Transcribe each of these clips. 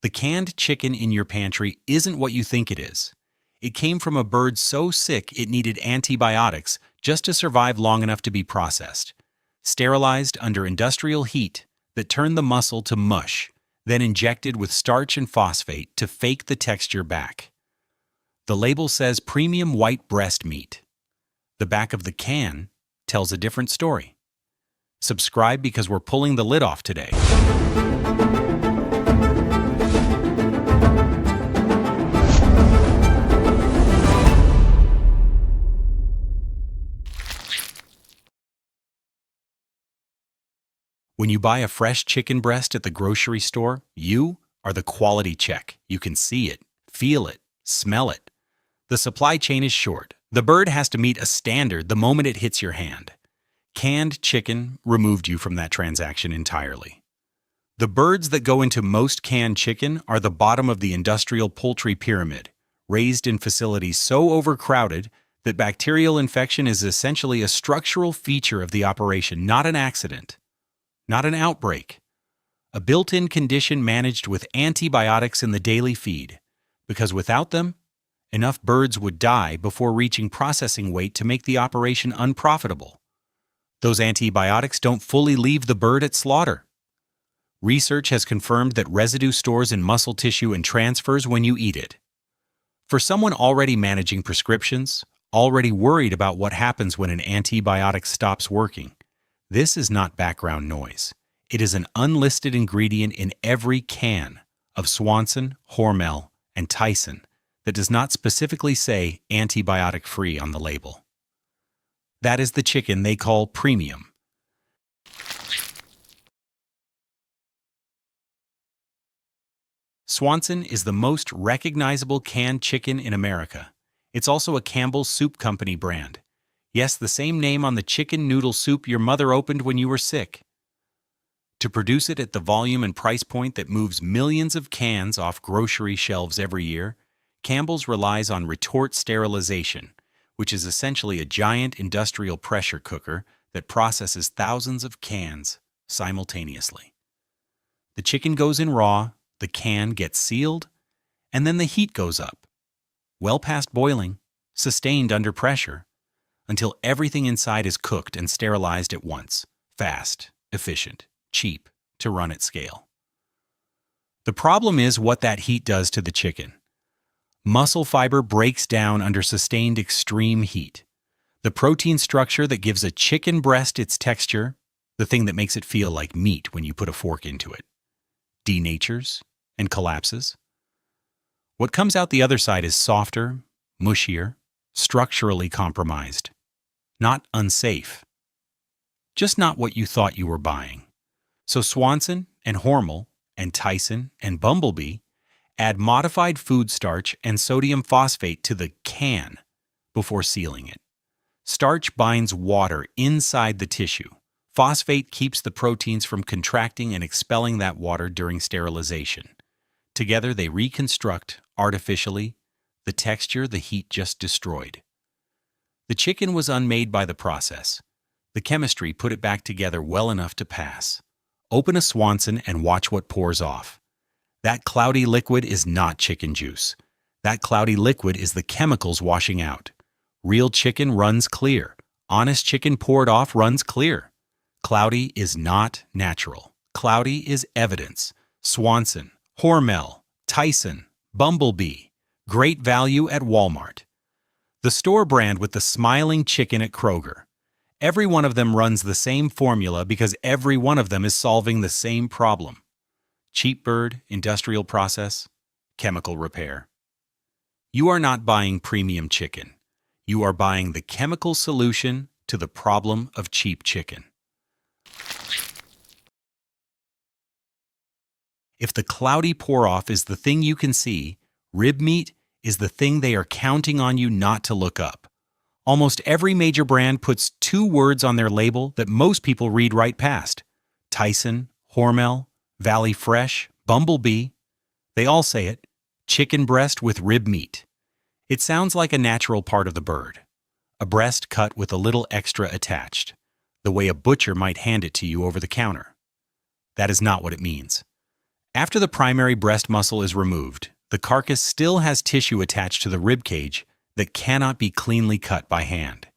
The canned chicken in your pantry isn't what you think it is. It came from a bird so sick it needed antibiotics just to survive long enough to be processed, sterilized under industrial heat that turned the muscle to mush, then injected with starch and phosphate to fake the texture back. The label says premium white breast meat. The back of the can tells a different story. Subscribe because we're pulling the lid off today. When you buy a fresh chicken breast at the grocery store, you are the quality check. You can see it, feel it, smell it. The supply chain is short. The bird has to meet a standard the moment it hits your hand. Canned chicken removed you from that transaction entirely. The birds that go into most canned chicken are the bottom of the industrial poultry pyramid, raised in facilities so overcrowded that bacterial infection is essentially a structural feature of the operation, not an accident. Not an outbreak. A built-in condition managed with antibiotics in the daily feed, because without them, enough birds would die before reaching processing weight to make the operation unprofitable. Those antibiotics don't fully leave the bird at slaughter. Research has confirmed that residue stores in muscle tissue and transfers when you eat it. For someone already managing prescriptions, already worried about what happens when an antibiotic stops working, this is not background noise. It is an unlisted ingredient in every can of Swanson, Hormel, and Tyson that does not specifically say antibiotic-free on the label. That is the chicken they call premium. Swanson is the most recognizable canned chicken in America. It's also a Campbell's Soup Company brand. Yes, the same name on the chicken noodle soup your mother opened when you were sick. To produce it at the volume and price point that moves millions of cans off grocery shelves every year, Campbell's relies on retort sterilization, which is essentially a giant industrial pressure cooker that processes thousands of cans simultaneously. The chicken goes in raw, the can gets sealed, and then the heat goes up, well past boiling, sustained under pressure, until everything inside is cooked and sterilized at once, fast, efficient, cheap, to run at scale. The problem is what that heat does to the chicken. Muscle fiber breaks down under sustained extreme heat. The protein structure that gives a chicken breast its texture, the thing that makes it feel like meat when you put a fork into it, denatures and collapses. What comes out the other side is softer, mushier, structurally compromised. Not unsafe. Just not what you thought you were buying. So Swanson and Hormel and Tyson and Bumble Bee add modified food starch and sodium phosphate to the can before sealing it. Starch binds water inside the tissue. Phosphate keeps the proteins from contracting and expelling that water during sterilization. Together they reconstruct, artificially, the texture the heat just destroyed. The chicken was unmade by the process. The chemistry put it back together well enough to pass. Open a Swanson and watch what pours off. That cloudy liquid is not chicken juice. That cloudy liquid is the chemicals washing out. Real chicken runs clear. Honest chicken poured off runs clear. Cloudy is not natural. Cloudy is evidence. Swanson, Hormel, Tyson, Bumble Bee. Great value at Walmart. The store brand with the smiling chicken at Kroger. Every one of them runs the same formula because every one of them is solving the same problem. Cheap bird, industrial process, chemical repair. You are not buying premium chicken. You are buying the chemical solution to the problem of cheap chicken. If the cloudy pour-off is the thing you can see, rib meat is the thing they are counting on you not to look up. Almost every major brand puts two words on their label that most people read right past. Tyson, Hormel, Valley Fresh, Bumble Bee. They all say it. Chicken breast with rib meat. It sounds like a natural part of the bird. A breast cut with a little extra attached, the way a butcher might hand it to you over the counter. That is not what it means. After the primary breast muscle is removed, the carcass still has tissue attached to the rib cage that cannot be cleanly cut by hand.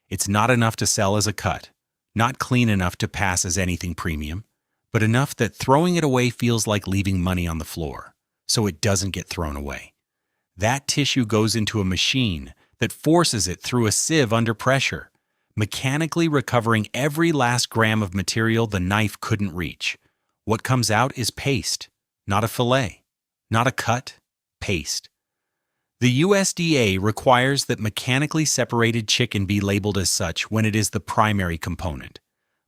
It's not enough to sell as a cut, not clean enough to pass as anything premium, but enough that throwing it away feels like leaving money on the floor, so it doesn't get thrown away. That tissue goes into a machine that forces it through a sieve under pressure, mechanically recovering every last gram of material the knife couldn't reach. What comes out is paste, not a fillet, not a cut, paste. The USDA requires that mechanically separated chicken be labeled as such when it is the primary component,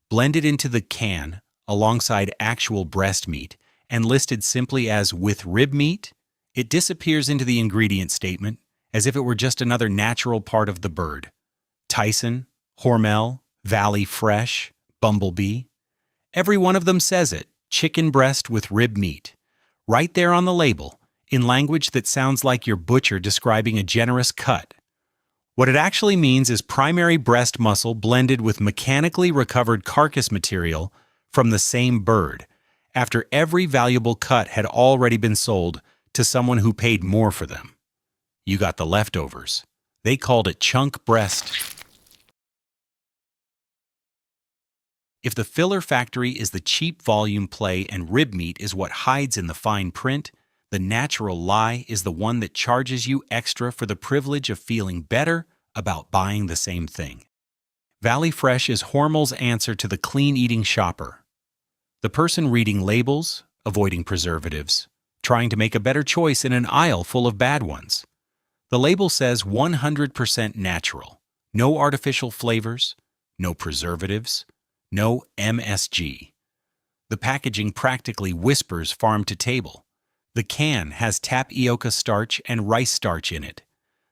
blended into the can alongside actual breast meat, and listed simply as with rib meat. It disappears into the ingredient statement as if it were just another natural part of the bird. Tyson, Hormel, Valley Fresh, Bumble Bee. Every one of them says it, chicken breast with rib meat, right there on the label, in language that sounds like your butcher describing a generous cut. What it actually means is primary breast muscle blended with mechanically recovered carcass material from the same bird, after every valuable cut had already been sold to someone who paid more for them. You got the leftovers. They called it chunk breast. If the filler factory is the cheap volume play and rib meat is what hides in the fine print, the natural lie is the one that charges you extra for the privilege of feeling better about buying the same thing. Valley Fresh is Hormel's answer to the clean-eating shopper. The person reading labels, avoiding preservatives, trying to make a better choice in an aisle full of bad ones. The label says 100% natural, no artificial flavors, no preservatives, no MSG. The packaging practically whispers farm to table. The can has tapioca starch and rice starch in it,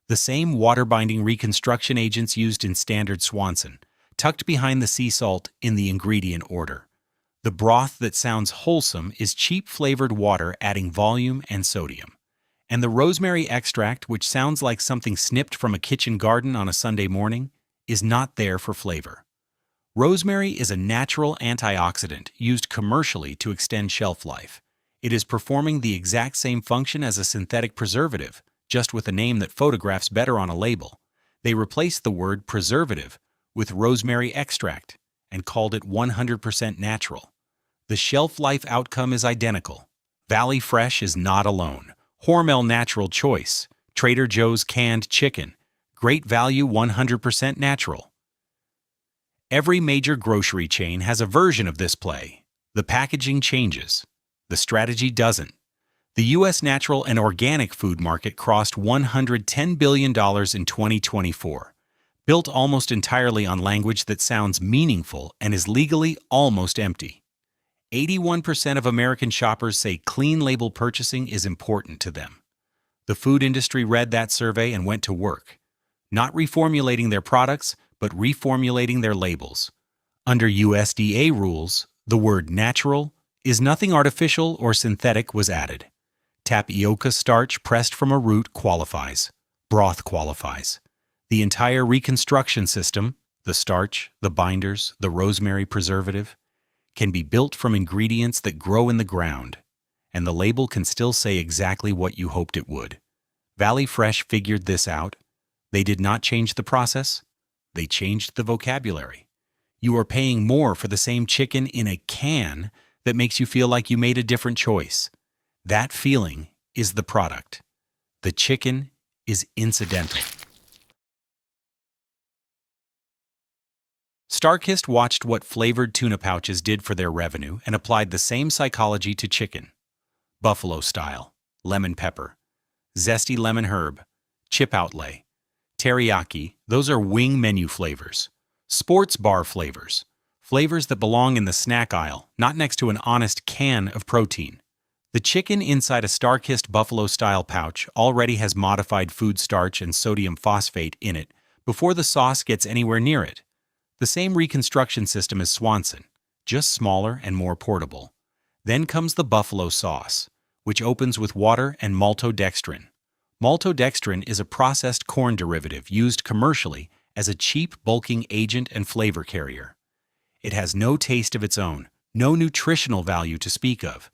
the same water-binding reconstruction agents used in standard Swanson, tucked behind the sea salt in the ingredient order. The broth that sounds wholesome is cheap flavored water adding volume and sodium. And the rosemary extract, which sounds like something snipped from a kitchen garden on a Sunday morning, is not there for flavor. Rosemary is a natural antioxidant used commercially to extend shelf life. It is performing the exact same function as a synthetic preservative, just with a name that photographs better on a label. They replaced the word preservative with rosemary extract and called it 100% natural. The shelf life outcome is identical. Valley Fresh is not alone. Hormel Natural Choice, Trader Joe's canned chicken, great value 100% natural. Every major grocery chain has a version of this play. The packaging changes. The strategy doesn't. The U.S. natural and organic food market crossed $110 billion in 2024, built almost entirely on language that sounds meaningful and is legally almost empty. 81% of American shoppers say clean label purchasing is important to them. The food industry read that survey and went to work, not reformulating their products, but reformulating their labels. Under USDA rules, the word natural is nothing artificial or synthetic was added. Tapioca starch pressed from a root qualifies. Broth qualifies. The entire reconstruction system, the starch, the binders, the rosemary preservative, can be built from ingredients that grow in the ground, and the label can still say exactly what you hoped it would. Valley Fresh figured this out. They did not change the process. They changed the vocabulary. You are paying more for the same chicken in a can that makes you feel like you made a different choice. That feeling is the product. The chicken is incidental. StarKist watched what flavored tuna pouches did for their revenue and applied the same psychology to chicken. Buffalo style, lemon pepper, zesty lemon herb, chip outlay, teriyaki, those are wing menu flavors. Sports bar flavors, flavors that belong in the snack aisle, not next to an honest can of protein. The chicken inside a StarKist Buffalo style pouch already has modified food starch and sodium phosphate in it before the sauce gets anywhere near it. The same reconstruction system as Swanson, just smaller and more portable. Then comes the buffalo sauce, which opens with water and maltodextrin. Maltodextrin is a processed corn derivative used commercially as a cheap bulking agent and flavor carrier. It has no taste of its own, no nutritional value to speak of,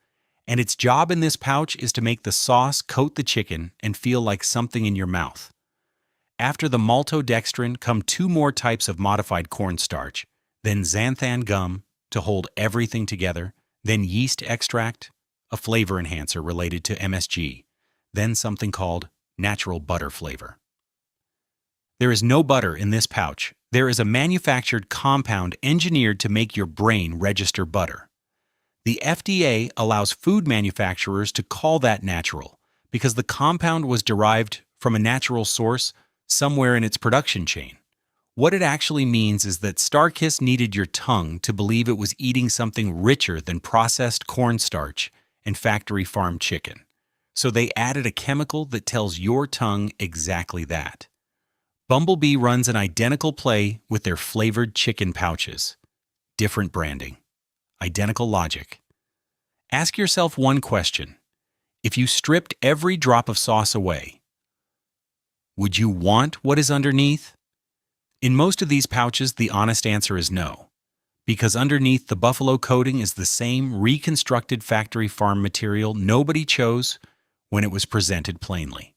And its job in this pouch is to make the sauce coat the chicken and feel like something in your mouth. After the maltodextrin come two more types of modified cornstarch, then xanthan gum to hold everything together, then yeast extract, a flavor enhancer related to MSG, then something called natural butter flavor. There is no butter in this pouch. There is a manufactured compound engineered to make your brain register butter. The FDA allows food manufacturers to call that natural because the compound was derived from a natural source somewhere in its production chain. What it actually means is that StarKist needed your tongue to believe it was eating something richer than processed cornstarch and factory farmed chicken. So they added a chemical that tells your tongue exactly that. Bumble Bee runs an identical play with their flavored chicken pouches. Different branding. Identical logic. Ask yourself one question. If you stripped every drop of sauce away, would you want what is underneath? In most of these pouches, the honest answer is no, because underneath the buffalo coating is the same reconstructed factory farm material nobody chose when it was presented plainly.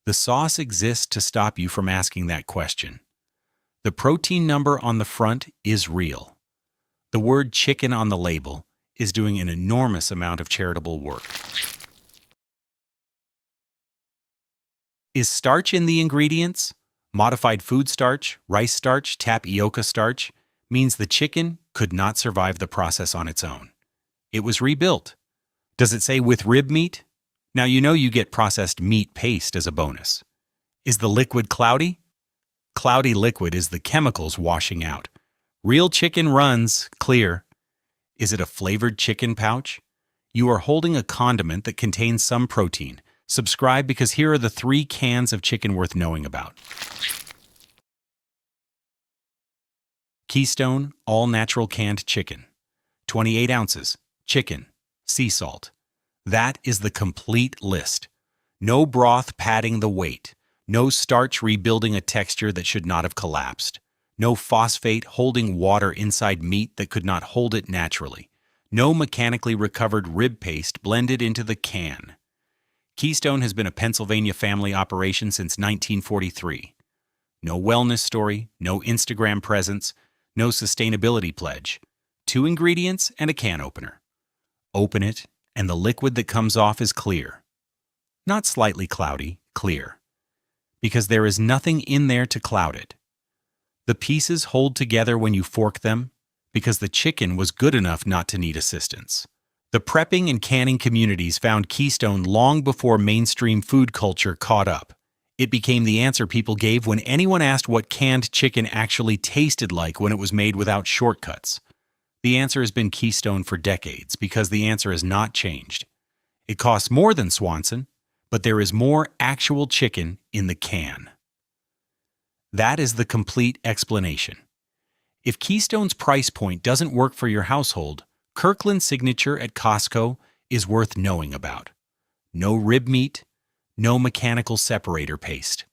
The sauce exists to stop you from asking that question. The protein number on the front is real. The word chicken on the label is doing an enormous amount of charitable work. Is starch in the ingredients? Modified food starch, rice starch, tapioca starch means the chicken could not survive the process on its own. It was rebuilt. Does it say with rib meat? Now you know you get processed meat paste as a bonus. Is the liquid cloudy? Cloudy liquid is the chemicals washing out. Real chicken runs clear. Is it a flavored chicken pouch? You are holding a condiment that contains some protein. Subscribe because here are the 3 cans of chicken worth knowing about. Keystone all-natural canned chicken. 28 ounces. Chicken. Sea salt. That is the complete list. No broth padding the weight. No starch rebuilding a texture that should not have collapsed. No phosphate holding water inside meat that could not hold it naturally. No mechanically recovered rib paste blended into the can. Keystone has been a Pennsylvania family operation since 1943. No wellness story, no Instagram presence, no sustainability pledge. 2 ingredients and a can opener. Open it, and the liquid that comes off is clear. Not slightly cloudy, clear. Because there is nothing in there to cloud it. The pieces hold together when you fork them because the chicken was good enough not to need assistance. The prepping and canning communities found Keystone long before mainstream food culture caught up. It became the answer people gave when anyone asked what canned chicken actually tasted like when it was made without shortcuts. The answer has been Keystone for decades because the answer has not changed. It costs more than Swanson, but there is more actual chicken in the can. That is the complete explanation. If Keystone's price point doesn't work for your household, Kirkland Signature at Costco is worth knowing about. No rib meat, no mechanical separator paste.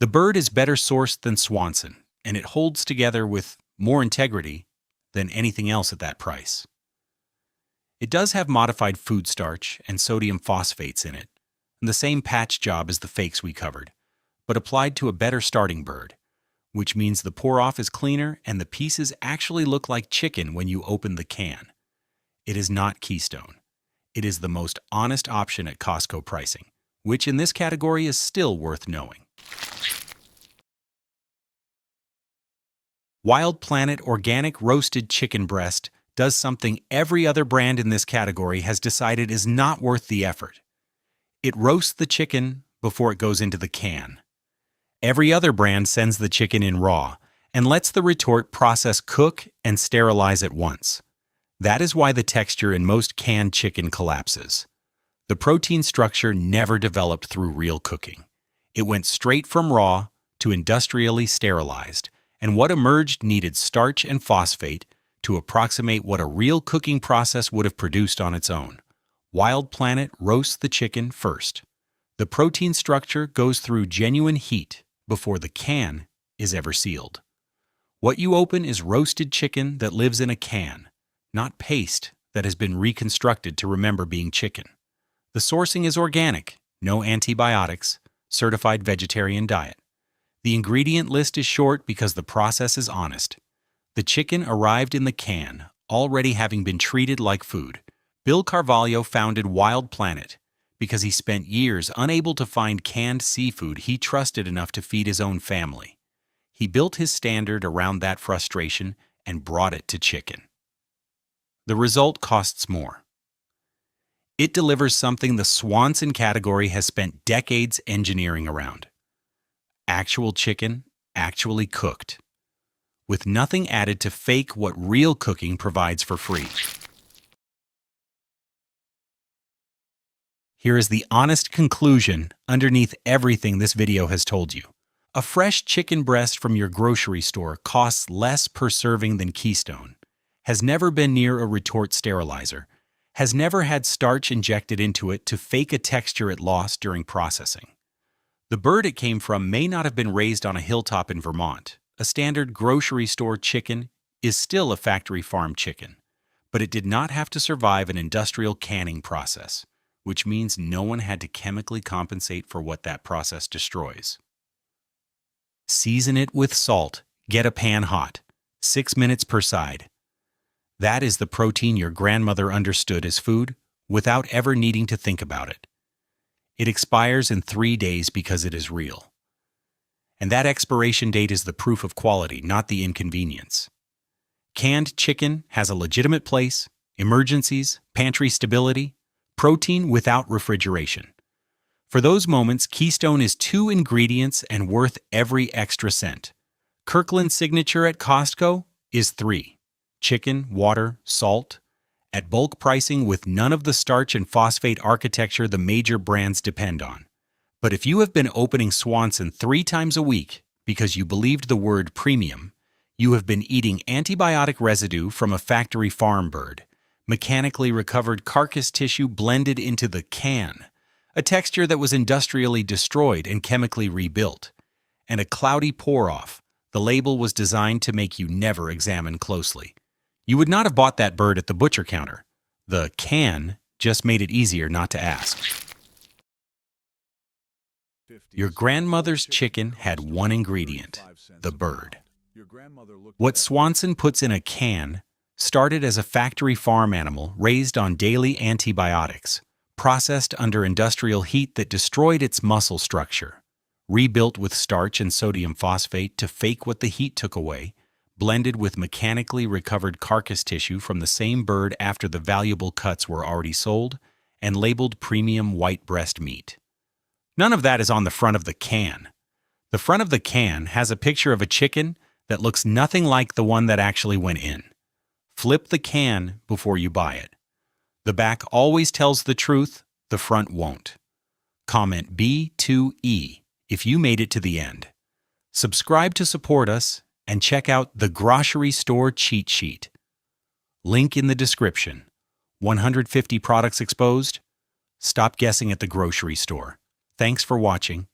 The bird is better sourced than Swanson, and it holds together with more integrity than anything else at that price. It does have modified food starch and sodium phosphates in it, and the same patch job as the fakes we covered, but applied to a better starting bird, which means the pour-off is cleaner and the pieces actually look like chicken when you open the can. It is not Keystone. It is the most honest option at Costco pricing, which in this category is still worth knowing. Wild Planet Organic Roasted Chicken Breast does something every other brand in this category has decided is not worth the effort. It roasts the chicken before it goes into the can. Every other brand sends the chicken in raw and lets the retort process cook and sterilize at once. That is why the texture in most canned chicken collapses. The protein structure never developed through real cooking. It went straight from raw to industrially sterilized, and what emerged needed starch and phosphate to approximate what a real cooking process would have produced on its own. Wild Planet roasts the chicken first. The protein structure goes through genuine heat before the can is ever sealed. What you open is roasted chicken that lives in a can, not paste that has been reconstructed to remember being chicken. The sourcing is organic, no antibiotics, certified vegetarian diet. The ingredient list is short because the process is honest. The chicken arrived in the can, already having been treated like food. Bill Carvalho founded Wild Planet because he spent years unable to find canned seafood he trusted enough to feed his own family. He built his standard around that frustration and brought it to chicken. The result costs more. It delivers something the Swanson category has spent decades engineering around. Actual chicken, actually cooked, with nothing added to fake what real cooking provides for free. Here is the honest conclusion underneath everything this video has told you. A fresh chicken breast from your grocery store costs less per serving than Keystone, has never been near a retort sterilizer, has never had starch injected into it to fake a texture it lost during processing. The bird it came from may not have been raised on a hilltop in Vermont. A standard grocery store chicken is still a factory farm chicken, but it did not have to survive an industrial canning process, which means no one had to chemically compensate for what that process destroys. Season it with salt. Get a pan hot. 6 minutes per side. That is the protein your grandmother understood as food without ever needing to think about it. It expires in 3 days because it is real. And that expiration date is the proof of quality, not the inconvenience. Canned chicken has a legitimate place, emergencies, pantry stability, protein without refrigeration. For those moments, Keystone is 2 ingredients and worth every extra cent. Kirkland Signature at Costco is 3. Chicken, water, salt, at bulk pricing with none of the starch and phosphate architecture the major brands depend on. But if you have been opening Swanson 3 times a week because you believed the word premium, you have been eating antibiotic residue from a factory farm bird, mechanically recovered carcass tissue blended into the can, a texture that was industrially destroyed and chemically rebuilt, and a cloudy pour-off. The label was designed to make you never examine closely. You would not have bought that bird at the butcher counter. The can just made it easier not to ask. Your grandmother's chicken had one ingredient, the bird. What Swanson puts in a can started as a factory farm animal raised on daily antibiotics, processed under industrial heat that destroyed its muscle structure, rebuilt with starch and sodium phosphate to fake what the heat took away, blended with mechanically recovered carcass tissue from the same bird after the valuable cuts were already sold, and labeled premium white breast meat. None of that is on the front of the can. The front of the can has a picture of a chicken that looks nothing like the one that actually went in. Flip the can before you buy it. The back always tells the truth, the front won't. Comment B2E if you made it to the end. Subscribe to support us and check out the Grocery Store Cheat Sheet. Link in the description. 150 products exposed? Stop guessing at the grocery store. Thanks for watching.